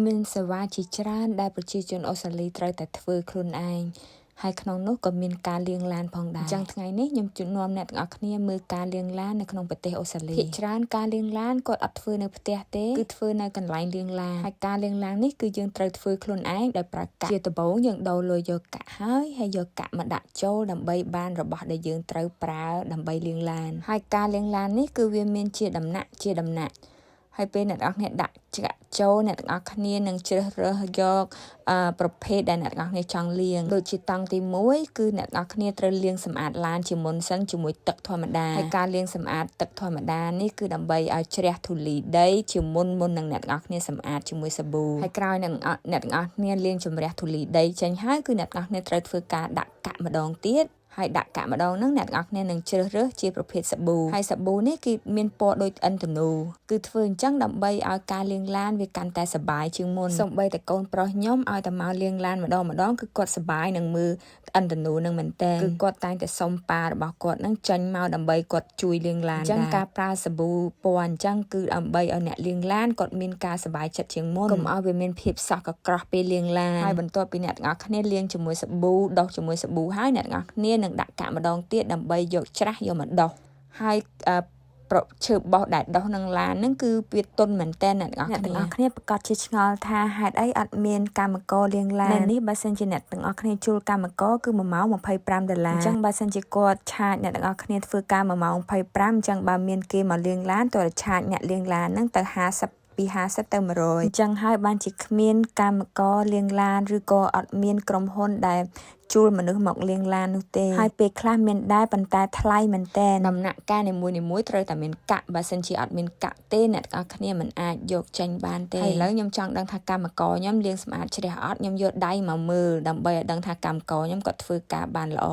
មានសេវាជាច្រើនដែលប្រជាជនអូស្ត្រាលីត្រូវតែធ្វើខ្លួនឯងហើយក្នុងនោះក៏មានការលាងឡានផងដែរអញ្ចឹងថ្ងៃនេះខ្ញុំជូននាំអ្នកទាំងអស់គ្នាមើលការលាងឡាននៅក្នុងប្រទេសអូស្ត្រាលីភាគច្រើនការលាងឡានគាត់អត់ធ្វើនៅផ្ទះទេគឺធ្វើនៅកន្លែងលាងឡានហើយការលាងឡាននេះគឺយើងត្រូវធ្វើខ្លួនឯងដោយប្រើកាក់ជាដំបូងយើងដូរលុយយកកាក់ហើយយកកាក់មកដាក់ចូលដើម្បីបានរបស់ដែលយើងត្រូវប្រើដើម្បីលាងឡានហើយការលាងឡាននេះគឺវាមានជាដំណាក់ហើយពេលអ្នកទាំងអស់គ្នាដាក់ចាក់ចូលអ្នកទាំងអស់គ្នានឹងជ្រើសរើសយកប្រភេទដែលអ្នកទាំងអស់គ្នាចង់លាងដូចជាតង់ទី1គឺអ្នកទាំងអស់គ្នាត្រូវលាងសម្អាតឡានជាមុនសិនជាមួយទឹកធម្មតាហើយការលាងសម្អាតទឹកធម្មតានេះគឺដើម្បីឲ្យជ្រះធូលីដីជាមុននឹងអ្នកទាំងអស់គ្នាសម្អាតជាមួយសាប៊ូហើយក្រោយអ្នកទាំងអស់គ្នាលាងជម្រះធូលីដីចេញហើយគឺអ្នកទាំងអស់គ្នាត្រូវធ្វើការដាក់កាក់ម្ដងទៀតហើយដាក់កាក់ម្ដងហ្នឹងអ្នកទាំងអស់គ្នានឹងជ្រើសរើសជាប្រភេទសាប៊ូហើយសាប៊ូនេះគឺមានពណ៌ដូចឥន្ធនូគឺធ្វើអញ្ចឹងដើម្បីឲ្យការលាងឡានវាកាន់តែសប្បាយជាងមុនសូម្បីតែកូនប្រុសខ្ញុំឲ្យតែមកលាងឡានម្ដងគឺគាត់សប្បាយនឹងមើលឥន្ធនូនឹងមែនតើគឺគាត់តែងតែសុំប៉ារបស់គាត់នឹងចាញ់មកដើម្បីគាត់ជួយលាងឡានអញ្ចឹងការប្រើសាប៊ូពណ៌អញ្ចឹងគឺដើម្បីឲ្យអ្នកលាងឡានគាត់មានការសប្បាយចិត្តជាងមុនកុំឲ្យវាមានភាពសោះកក្រោះពេលលាងឡានហើយបន្ទាប់ពីអ្នកទាំងអស់គ្នាលាងជាមួយសាប៊ូដុសជាមួយសាប៊ូហើយអ្នកទាំងអស់គ្នានឹងដាក់កាក់ម្ដងទៀតដើម្បីយកច្រាសយកមកដុសហើយឈើបោះដែលដុសនឹងឡានហ្នឹងគឺវាទន់មែនតើអ្នកទាំងអស់គ្នាប្រកាសជាឆ្ងល់ថាហេតុអីអត់មានកម្មករលាងឡាននៅនេះបើសិនជាអ្នកទាំងអស់គ្នាជួលកម្មករគឺ1ម៉ោង$25អញ្ចឹងបើសិនជាគាត់ឆាចអ្នកទាំងអស់គ្នាធ្វើការ1ម៉ោង25អញ្ចឹងបើមានគេមកលាងឡានតើឆាចអ្នកលាងឡានហ្នឹងទៅ50ពី50ទៅ100អញ្ចឹងហើយបានជាគ្មានកម្មករលាងឡានឬក៏អត់មានក្រុមហ៊ុនដែលជួលមនុស្សមកលាងឡាននោះទេហើយពេលខ្លះមានដែរប៉ុន្តែថ្លៃមែនតើដំណាក់កាលនីមួយត្រូវតែមានកាក់បើសិនជាអត់មានកាក់ទេអ្នកទាំងអស់គ្នាមិនអាចយកចេញបានទេហើយឥឡូវខ្ញុំចង់ដឹងថាកម្មករខ្ញុំលាងសម្អាតជ្រះអត់ខ្ញុំយកដៃមកមើលដើម្បីឲ្យដឹងថាកម្មករខ្ញុំគាត់ធ្វើការបានល្អ